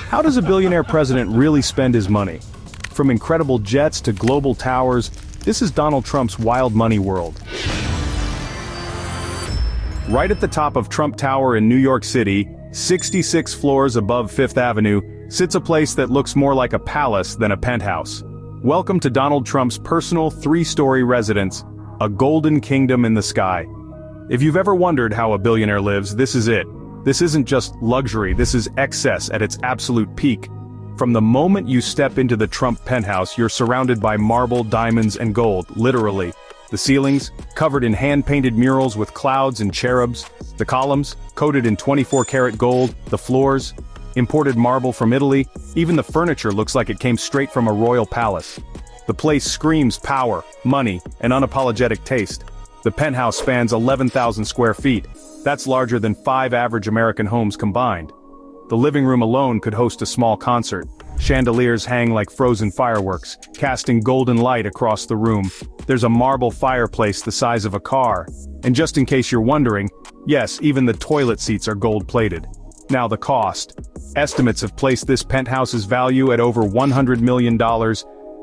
How does a billionaire president really spend his money? From incredible jets to global towers, this is Donald Trump's wild money world. Right at the top of Trump Tower in New York City, 66 floors above Fifth Avenue, sits a place that looks more like a palace than a penthouse. Welcome to Donald Trump's personal 3-story residence, a golden kingdom in the sky. If you've ever wondered how a billionaire lives, this is it. This isn't just luxury, this is excess at its absolute peak. From the moment you step into the Trump penthouse, you're surrounded by marble, diamonds, and gold, literally. The ceilings, covered in hand-painted murals with clouds and cherubs. The columns, coated in 24-karat gold. The floors, imported marble from Italy. Even the furniture looks like it came straight from a royal palace. The place screams power, money, and unapologetic taste. The penthouse spans 11,000 square feet. That's larger than 5 average American homes combined. The living room alone could host a small concert. Chandeliers hang like frozen fireworks, casting golden light across the room. There's a marble fireplace the size of a car. And just in case you're wondering, yes, even the toilet seats are gold-plated. Now the cost. Estimates have placed this penthouse's value at over $100 million,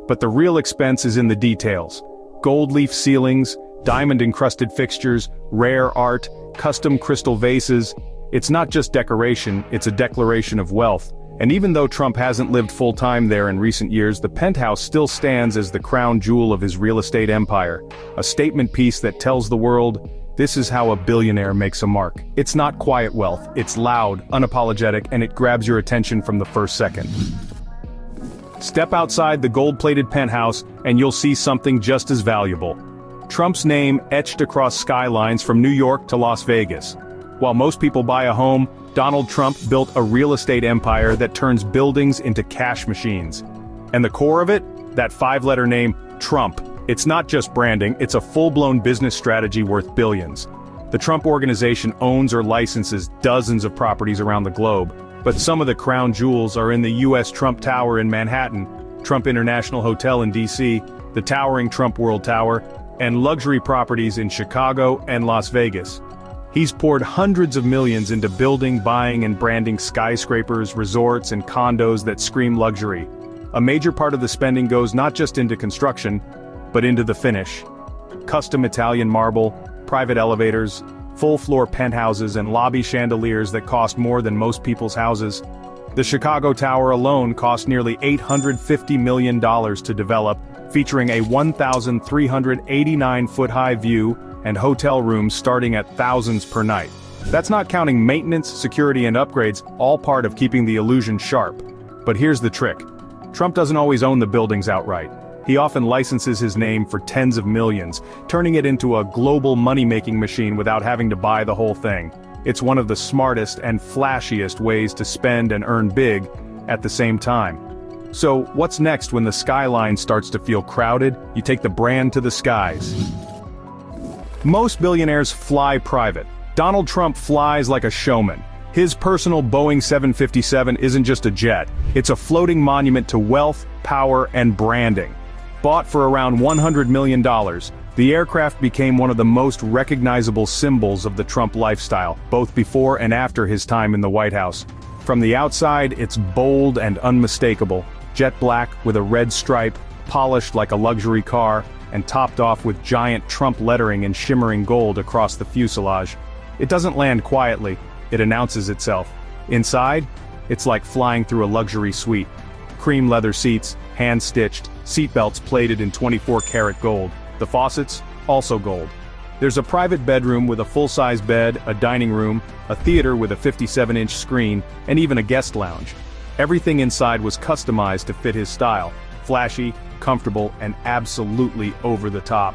but the real expense is in the details. Gold leaf ceilings, diamond-encrusted fixtures, rare art, custom crystal vases. It's not just decoration, it's a declaration of wealth. And even though Trump hasn't lived full-time there in recent years, the penthouse still stands as the crown jewel of his real estate empire. A statement piece that tells the world, this is how a billionaire makes a mark. It's not quiet wealth, it's loud, unapologetic, and it grabs your attention from the first second. Step outside the gold-plated penthouse, and you'll see something just as valuable. Trump's name etched across skylines from New York to Las Vegas. While most people buy a home, Donald Trump built a real estate empire that turns buildings into cash machines. And the core of it? That 5-letter name, Trump. It's not just branding, it's a full-blown business strategy worth billions. The Trump Organization owns or licenses dozens of properties around the globe, but some of the crown jewels are in the U.S. Trump Tower in Manhattan, Trump International Hotel in D.C., the towering Trump World Tower, and luxury properties in Chicago and Las Vegas. He's poured hundreds of millions into building, buying, and branding skyscrapers, resorts, and condos that scream luxury. A major part of the spending goes not just into construction, but into the finish. Custom Italian marble, private elevators, full-floor penthouses, and lobby chandeliers that cost more than most people's houses. The Chicago Tower alone cost nearly $850 million to develop, featuring a 1,389-foot-high view and hotel rooms starting at thousands per night. That's not counting maintenance, security, and upgrades, all part of keeping the illusion sharp. But here's the trick. Trump doesn't always own the buildings outright. He often licenses his name for tens of millions, turning it into a global money-making machine without having to buy the whole thing. It's one of the smartest and flashiest ways to spend and earn big at the same time. So, what's next when the skyline starts to feel crowded? You take the brand to the skies. Most billionaires fly private. Donald Trump flies like a showman. His personal Boeing 757 isn't just a jet, it's a floating monument to wealth, power, and branding. Bought for around $100 million, the aircraft became one of the most recognizable symbols of the Trump lifestyle, both before and after his time in the White House. From the outside, it's bold and unmistakable. Jet black with a red stripe, polished like a luxury car, and topped off with giant Trump lettering in shimmering gold across the fuselage. It doesn't land quietly, it announces itself. Inside, it's like flying through a luxury suite. Cream leather seats, hand-stitched, seatbelts plated in 24-karat gold. The faucets, also gold. There's a private bedroom with a full-size bed, a dining room, a theater with a 57-inch screen, and even a guest lounge. Everything inside was customized to fit his style, flashy, comfortable, and absolutely over the top.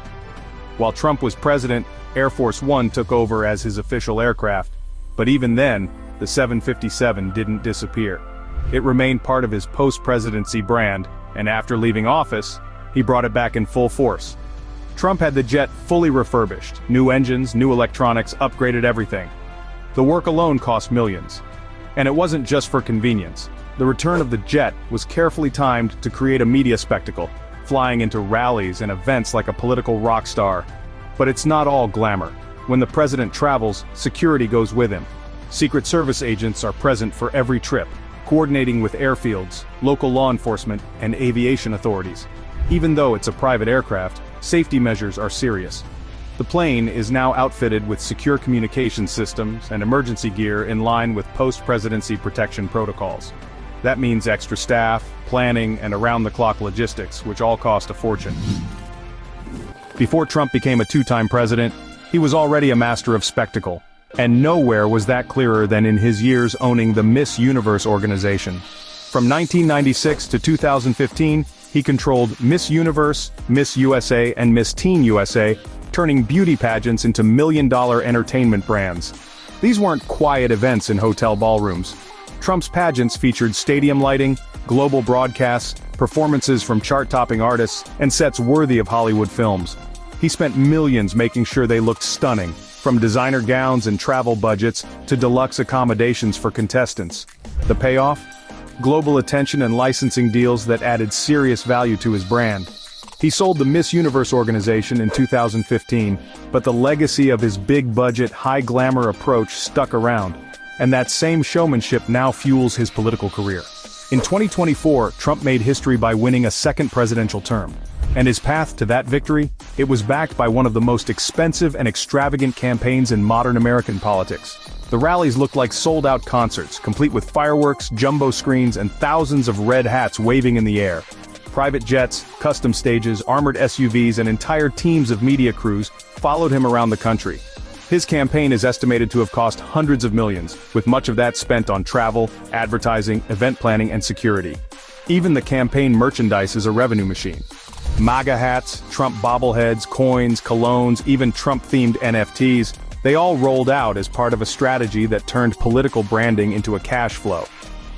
While Trump was president, Air Force One took over as his official aircraft, but even then, the 757 didn't disappear. It remained part of his post-presidency brand, and after leaving office, he brought it back in full force. Trump had the jet fully refurbished, new engines, new electronics, upgraded everything. The work alone cost millions. And it wasn't just for convenience. The return of the jet was carefully timed to create a media spectacle, flying into rallies and events like a political rock star. But it's not all glamour. When the president travels, security goes with him. Secret Service agents are present for every trip. coordinating with airfields, local law enforcement, and aviation authorities. Even though it's a private aircraft, safety measures are serious. The plane is now outfitted with secure communication systems and emergency gear in line with post-presidency protection protocols. That means extra staff, planning, and around-the-clock logistics, which all cost a fortune. Before Trump became a two-time president, he was already a master of spectacle. And nowhere was that clearer than in his years owning the Miss Universe organization. From 1996 to 2015, he controlled Miss Universe, Miss USA, and Miss Teen USA, turning beauty pageants into million-dollar entertainment brands. These weren't quiet events in hotel ballrooms. Trump's pageants featured stadium lighting, global broadcasts, performances from chart-topping artists, and sets worthy of Hollywood films. He spent millions making sure they looked stunning, from designer gowns and travel budgets to deluxe accommodations for contestants. The payoff? Global attention and licensing deals that added serious value to his brand. He sold the Miss Universe organization in 2015, but the legacy of his big-budget, high-glamour approach stuck around, and that same showmanship now fuels his political career. In 2024, Trump made history by winning a second presidential term. And his path to that victory? It was backed by one of the most expensive and extravagant campaigns in modern American politics. The rallies looked like sold-out concerts, complete with fireworks, jumbo screens, and thousands of red hats waving in the air. Private jets, custom stages, armored SUVs, and entire teams of media crews followed him around the country. His campaign is estimated to have cost hundreds of millions, with much of that spent on travel, advertising, event planning, and security. Even the campaign merchandise is a revenue machine. MAGA hats, Trump bobbleheads, coins, colognes, even Trump-themed NFTs, they all rolled out as part of a strategy that turned political branding into a cash flow.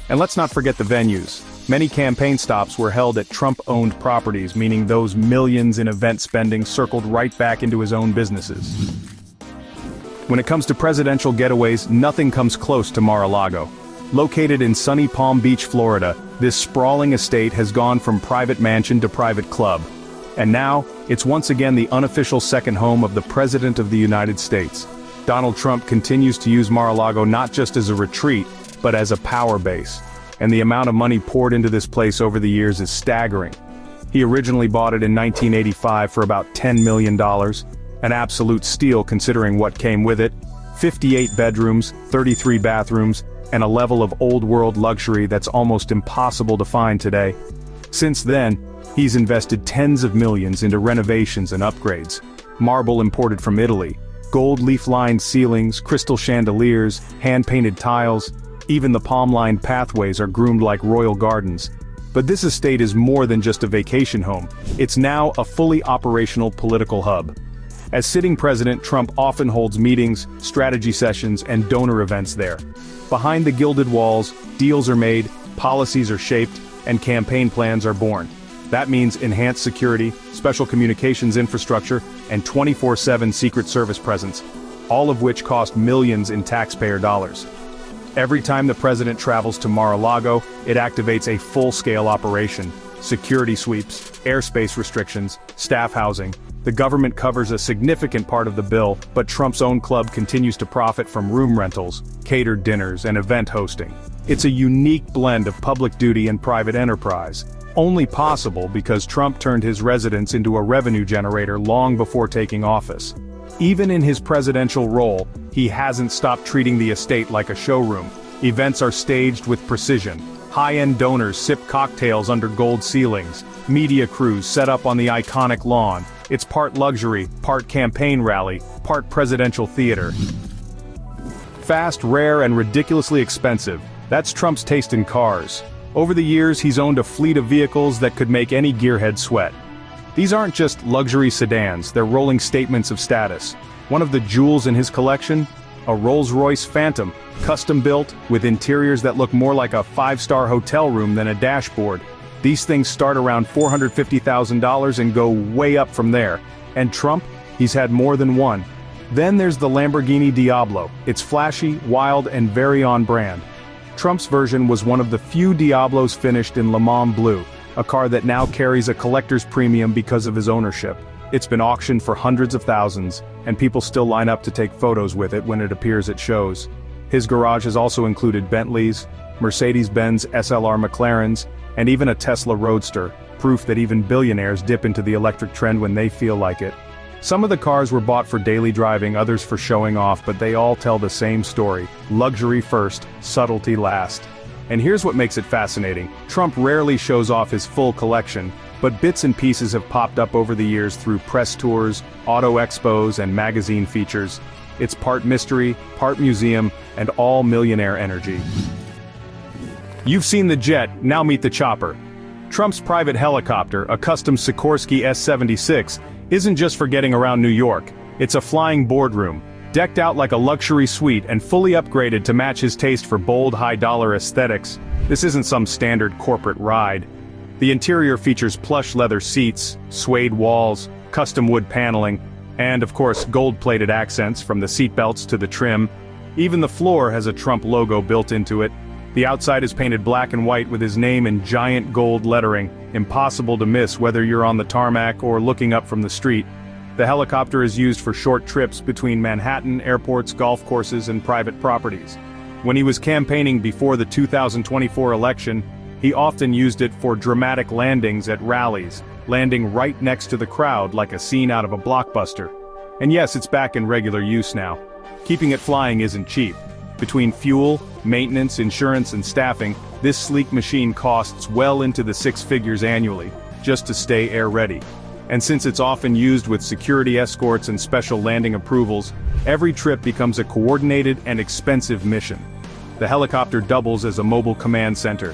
And let's not forget the venues. Many campaign stops were held at Trump-owned properties, meaning those millions in event spending circled right back into his own businesses. When it comes to presidential getaways, nothing comes close to Mar-a-Lago. Located in sunny Palm Beach, Florida, this sprawling estate has gone from private mansion to private club. And now, it's once again the unofficial second home of the President of the United States. Donald Trump continues to use Mar-a-Lago not just as a retreat, but as a power base. And the amount of money poured into this place over the years is staggering. He originally bought it in 1985 for about $10 million, an absolute steal considering what came with it: 58 bedrooms, 33 bathrooms, and a level of old-world luxury that's almost impossible to find today. Since then, he's invested tens of millions into renovations and upgrades. Marble imported from Italy, gold leaf-lined ceilings, crystal chandeliers, hand-painted tiles, even the palm-lined pathways are groomed like royal gardens. But this estate is more than just a vacation home. It's now a fully operational political hub. As sitting president, Trump often holds meetings, strategy sessions, and donor events there. Behind the gilded walls, deals are made, policies are shaped, and campaign plans are born. That means enhanced security, special communications infrastructure, and 24/7 Secret Service presence, all of which cost millions in taxpayer dollars. Every time the president travels to Mar-a-Lago, it activates a full-scale operation: security sweeps, airspace restrictions, staff housing. The government covers a significant part of the bill, but Trump's own club continues to profit from room rentals, catered dinners, and event hosting. It's a unique blend of public duty and private enterprise, only possible because Trump turned his residence into a revenue generator long before taking office. Even in his presidential role, he hasn't stopped treating the estate like a showroom. Events are staged with precision. High-end donors sip cocktails under gold ceilings. Media crews set up on the iconic lawn. It's part luxury, part campaign rally, part presidential theater. Fast, rare, and ridiculously expensive. That's Trump's taste in cars. Over the years, he's owned a fleet of vehicles that could make any gearhead sweat. These aren't just luxury sedans, they're rolling statements of status. One of the jewels in his collection? A Rolls-Royce Phantom, custom-built, with interiors that look more like a five-star hotel room than a dashboard. These things start around $450,000 and go way up from there. And Trump? He's had more than one. Then there's the Lamborghini Diablo. It's flashy, wild, and very on-brand. Trump's version was one of the few Diablos finished in Le Mans Blue, a car that now carries a collector's premium because of his ownership. It's been auctioned for hundreds of thousands, and people still line up to take photos with it when it appears at shows. His garage has also included Bentleys, Mercedes-Benz SLR McLarens, and even a Tesla Roadster, proof that even billionaires dip into the electric trend when they feel like it. Some of the cars were bought for daily driving, others for showing off, but they all tell the same story: luxury first, subtlety last. And here's what makes it fascinating: Trump rarely shows off his full collection, but bits and pieces have popped up over the years through press tours, auto expos, and magazine features. It's part mystery, part museum, and all millionaire energy. You've seen the jet, now meet the chopper. Trump's private helicopter, a custom Sikorsky S-76, isn't just for getting around New York. It's a flying boardroom, decked out like a luxury suite and fully upgraded to match his taste for bold, high-dollar aesthetics. This isn't some standard corporate ride. The interior features plush leather seats, suede walls, custom wood paneling, and of course gold-plated accents from the seatbelts to the trim. Even the floor has a Trump logo built into it. The outside is painted black and white with his name in giant gold lettering, impossible to miss whether you're on the tarmac or looking up from the street. The helicopter is used for short trips between Manhattan, airports, golf courses, and private properties. When he was campaigning before the 2024 election, he often used it for dramatic landings at rallies, landing right next to the crowd like a scene out of a blockbuster. And yes, it's back in regular use now. Keeping it flying isn't cheap. Between fuel, maintenance, insurance, and staffing, this sleek machine costs well into the six figures annually, just to stay air-ready. And since it's often used with security escorts and special landing approvals, every trip becomes a coordinated and expensive mission. The helicopter doubles as a mobile command center.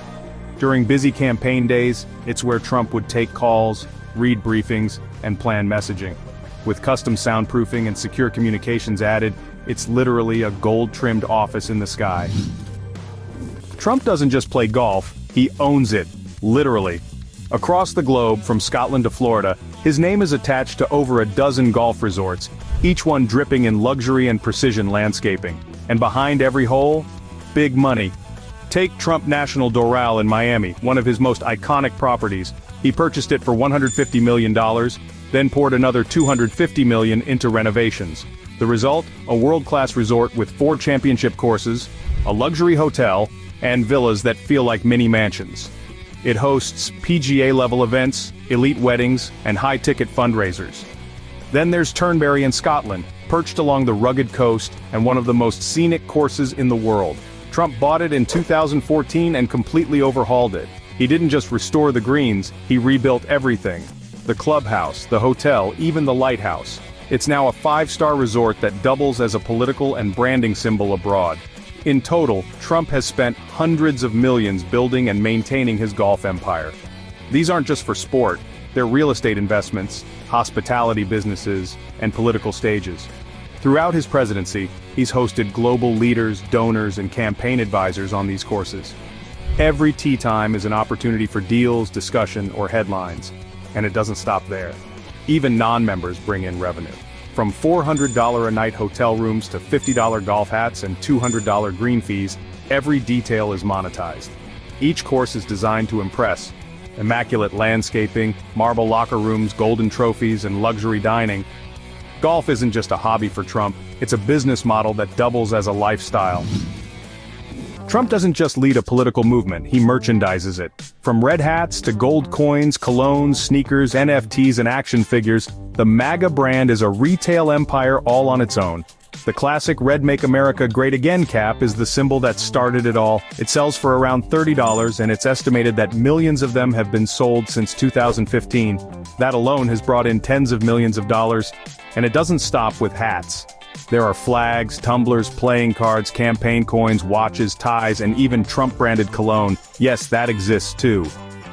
During busy campaign days, it's where Trump would take calls, read briefings, and plan messaging. With custom soundproofing and secure communications added, it's literally a gold-trimmed office in the sky. Trump doesn't just play golf, he owns it, literally. Across the globe, from Scotland to Florida, his name is attached to over a dozen golf resorts, each one dripping in luxury and precision landscaping. And behind every hole, big money. Take Trump National Doral in Miami, one of his most iconic properties. He purchased it for $150 million, then poured another $250 million into renovations. The result? A world-class resort with 4 championship courses, a luxury hotel, and villas that feel like mini mansions. It hosts PGA-level events, elite weddings, and high-ticket fundraisers. Then there's Turnberry in Scotland, perched along the rugged coast and one of the most scenic courses in the world. Trump bought it in 2014 and completely overhauled it. He didn't just restore the greens, he rebuilt everything. The clubhouse, the hotel, even the lighthouse. It's now a 5-star resort that doubles as a political and branding symbol abroad. In total, Trump has spent hundreds of millions building and maintaining his golf empire. These aren't just for sport, they're real estate investments, hospitality businesses, and political stages. Throughout his presidency, he's hosted global leaders, donors, and campaign advisors on these courses. Every tee time is an opportunity for deals, discussion, or headlines. And it doesn't stop there. Even non-members bring in revenue. From $400 a night hotel rooms to $50 golf hats and $200 green fees, every detail is monetized. Each course is designed to impress. Immaculate landscaping, marble locker rooms, golden trophies, and luxury dining. Golf isn't just a hobby for Trump, it's a business model that doubles as a lifestyle. Trump doesn't just lead a political movement, he merchandises it. From red hats to gold coins, colognes, sneakers, NFTs, and action figures, the MAGA brand is a retail empire all on its own. The classic Red Make America Great Again cap is the symbol that started it all. It sells for around $30, and it's estimated that millions of them have been sold since 2015. That alone has brought in tens of millions of dollars. And it doesn't stop with hats. There are flags, tumblers, playing cards, campaign coins, watches, ties, and even Trump-branded cologne. Yes, that exists too.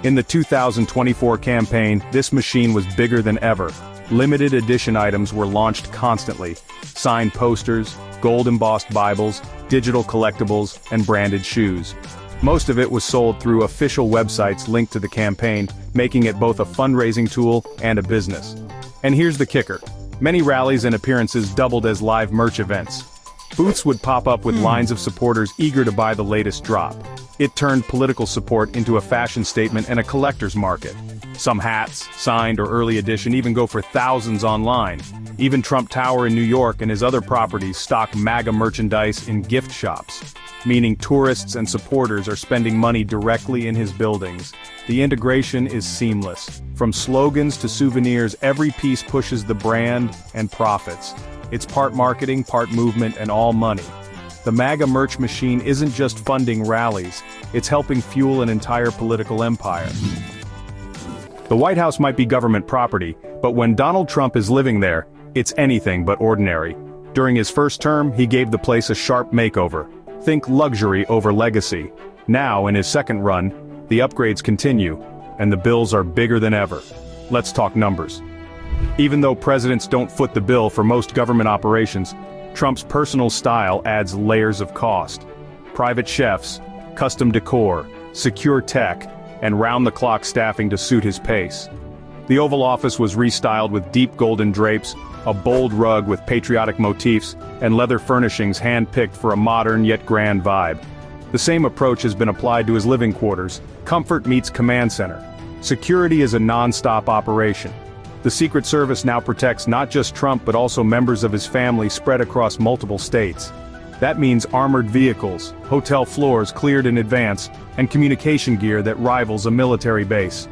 In the 2024 campaign, this machine was bigger than ever. Limited edition items were launched constantly. Signed posters, gold-embossed Bibles, digital collectibles, and branded shoes. Most of it was sold through official websites linked to the campaign, making it both a fundraising tool and a business. And here's the kicker. Many rallies and appearances doubled as live merch events. Booths would pop up with lines of supporters eager to buy the latest drop. It turned political support into a fashion statement and a collector's market. Some hats, signed or early edition, even go for thousands online. Even Trump Tower in New York and his other properties stock MAGA merchandise in gift shops, meaning tourists and supporters are spending money directly in his buildings. The integration is seamless. From slogans to souvenirs, every piece pushes the brand and profits. It's part marketing, part movement, and all money. The MAGA merch machine isn't just funding rallies, it's helping fuel an entire political empire. The White House might be government property, but when Donald Trump is living there, it's anything but ordinary. During his first term, he gave the place a sharp makeover. Think luxury over legacy. Now, in his second run, the upgrades continue, and the bills are bigger than ever. Let's talk numbers. Even though presidents don't foot the bill for most government operations, Trump's personal style adds layers of cost. Private chefs, custom decor, secure tech, and round-the-clock staffing to suit his pace. The Oval Office was restyled with deep golden drapes, a bold rug with patriotic motifs, and leather furnishings hand-picked for a modern yet grand vibe. The same approach has been applied to his living quarters. Comfort meets command center. Security is a non-stop operation. The Secret Service now protects not just Trump but also members of his family spread across multiple states. That means armored vehicles, hotel floors cleared in advance, and communication gear that rivals a military base.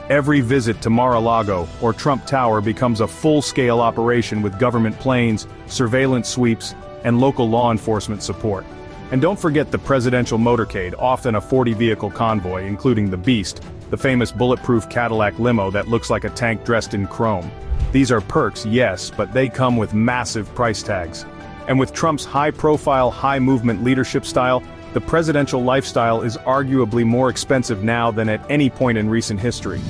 Every visit to Lago or Trump Tower becomes a full-scale operation with government planes, surveillance sweeps, and local law enforcement support. And don't forget the presidential motorcade, often a 40-vehicle convoy, including the Beast, the famous bulletproof Cadillac limo that looks like a tank dressed in chrome. These are perks, yes, but they come with massive price tags. And with Trump's high-profile, high-movement leadership style, the presidential lifestyle is arguably more expensive now than at any point in recent history.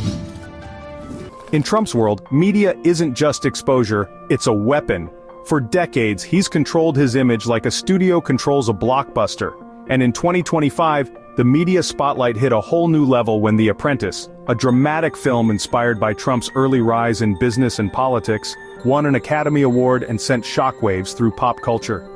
In Trump's world, media isn't just exposure, it's a weapon. For decades, he's controlled his image like a studio controls a blockbuster. And in 2025, the media spotlight hit a whole new level when The Apprentice, a dramatic film inspired by Trump's early rise in business and politics, won an Academy Award and sent shockwaves through pop culture.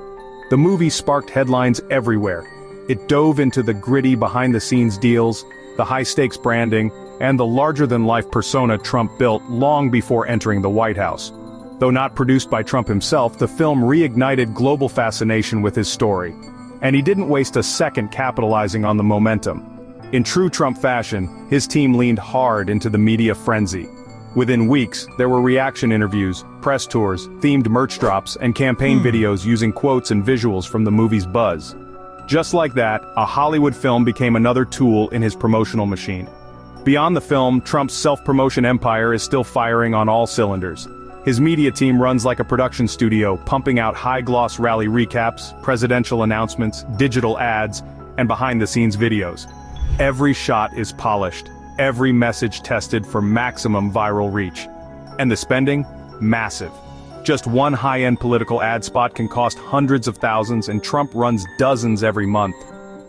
The movie sparked headlines everywhere. It dove into the gritty behind-the-scenes deals, the high-stakes branding, and the larger-than-life persona Trump built long before entering the White House. Though not produced by Trump himself, the film reignited global fascination with his story. And he didn't waste a second capitalizing on the momentum. In true Trump fashion, his team leaned hard into the media frenzy. Within weeks, there were reaction interviews, press tours, themed merch drops, and campaign videos using quotes and visuals from the movie's buzz. Just like that, a Hollywood film became another tool in his promotional machine. Beyond the film, Trump's self-promotion empire is still firing on all cylinders. His media team runs like a production studio, pumping out high-gloss rally recaps, presidential announcements, digital ads, and behind-the-scenes videos. Every shot is polished, every message tested for maximum viral reach. And the spending? Massive. Just one high-end political ad spot can cost hundreds of thousands, and Trump runs dozens every month.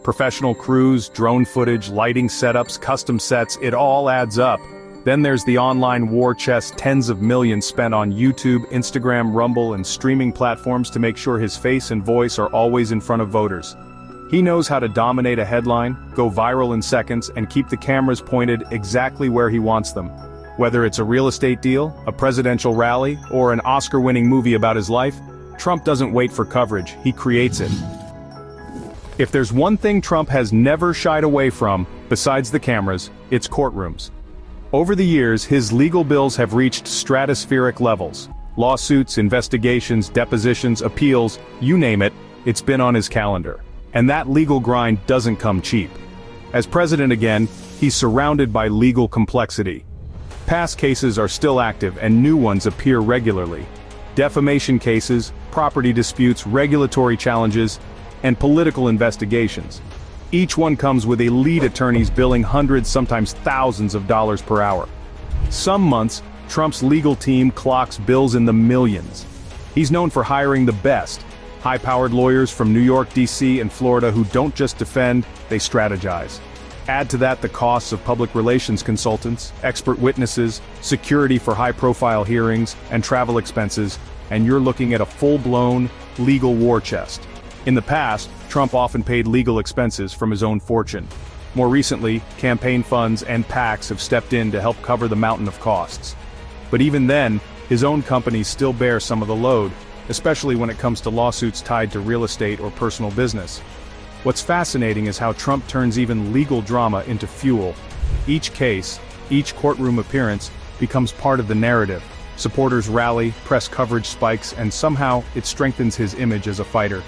Professional crews, drone footage, lighting setups, custom sets, it all adds up. Then there's the online war chest, tens of millions spent on YouTube, Instagram, Rumble, and streaming platforms to make sure his face and voice are always in front of voters. He knows how to dominate a headline, go viral in seconds, and keep the cameras pointed exactly where he wants them. Whether it's a real estate deal, a presidential rally, or an Oscar-winning movie about his life, Trump doesn't wait for coverage, he creates it. If there's one thing Trump has never shied away from, besides the cameras, it's courtrooms. Over the years, his legal bills have reached stratospheric levels. Lawsuits, investigations, depositions, appeals, you name it, it's been on his calendar. And that legal grind doesn't come cheap. As president again, he's surrounded by legal complexity. Past cases are still active and new ones appear regularly. Defamation cases, property disputes, regulatory challenges, and political investigations. Each one comes with elite attorneys billing hundreds, sometimes thousands of dollars per hour. Some months, Trump's legal team clocks bills in the millions. He's known for hiring the best, high-powered lawyers from New York, D.C., and Florida who don't just defend, they strategize. Add to that the costs of public relations consultants, expert witnesses, security for high-profile hearings, and travel expenses, and you're looking at a full-blown legal war chest. In the past, Trump often paid legal expenses from his own fortune. More recently, campaign funds and PACs have stepped in to help cover the mountain of costs. But even then, his own companies still bear some of the load, especially when it comes to lawsuits tied to real estate or personal business. What's fascinating is how Trump turns even legal drama into fuel. Each case, each courtroom appearance, becomes part of the narrative. Supporters rally, press coverage spikes, and somehow it strengthens his image as a fighter.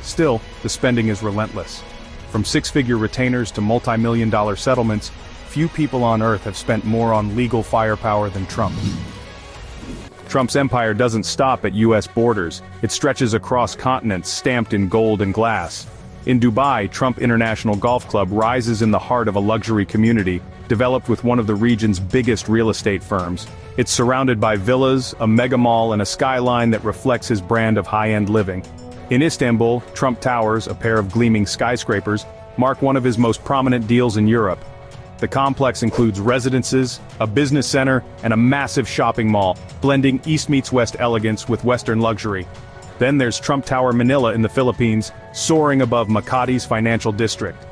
Still, the spending is relentless. From six-figure retainers to multi-million-dollar settlements, few people on earth have spent more on legal firepower than Trump. Trump's empire doesn't stop at US borders, it stretches across continents stamped in gold and glass. In Dubai, Trump International Golf Club rises in the heart of a luxury community, developed with one of the region's biggest real estate firms. It's surrounded by villas, a mega mall, and a skyline that reflects his brand of high-end living. In Istanbul, Trump Towers, a pair of gleaming skyscrapers, mark one of his most prominent deals in Europe. The complex includes residences, a business center, and a massive shopping mall, blending East meets West elegance with Western luxury. Then there's Trump Tower Manila in the Philippines, soaring above Makati's financial district.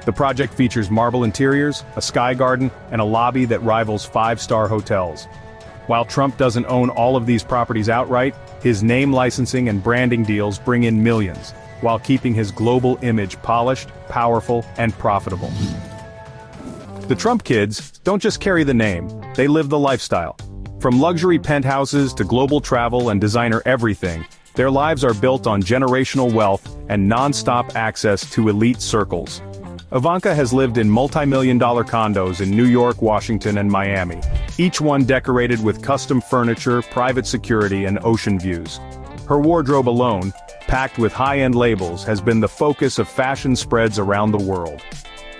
The project features marble interiors, a sky garden, and a lobby that rivals five-star hotels. While Trump doesn't own all of these properties outright, his name licensing and branding deals bring in millions, while keeping his global image polished, powerful, and profitable. The Trump kids don't just carry the name, they live the lifestyle. From luxury penthouses to global travel and designer everything, their lives are built on generational wealth and non-stop access to elite circles. Ivanka has lived in multi-million-dollar condos in New York, Washington, and Miami, each one decorated with custom furniture, private security, and ocean views. Her wardrobe alone, packed with high-end labels, has been the focus of fashion spreads around the world.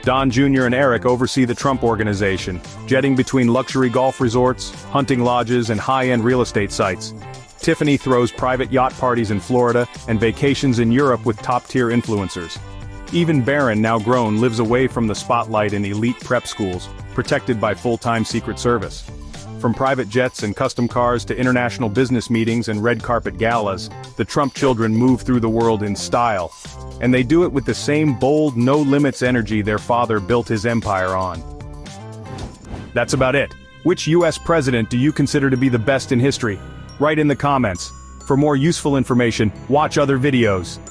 Don Jr. and Eric oversee the Trump Organization, jetting between luxury golf resorts, hunting lodges, and high-end real estate sites. Tiffany throws private yacht parties in Florida and vacations in Europe with top-tier influencers. Even Barron, now grown, lives away from the spotlight in elite prep schools, protected by full-time Secret Service. From private jets and custom cars to international business meetings and red carpet galas, the Trump children move through the world in style. And they do it with the same bold, no-limits energy their father built his empire on. That's about it. Which US president do you consider to be the best in history? Write in the comments. For more useful information, watch other videos.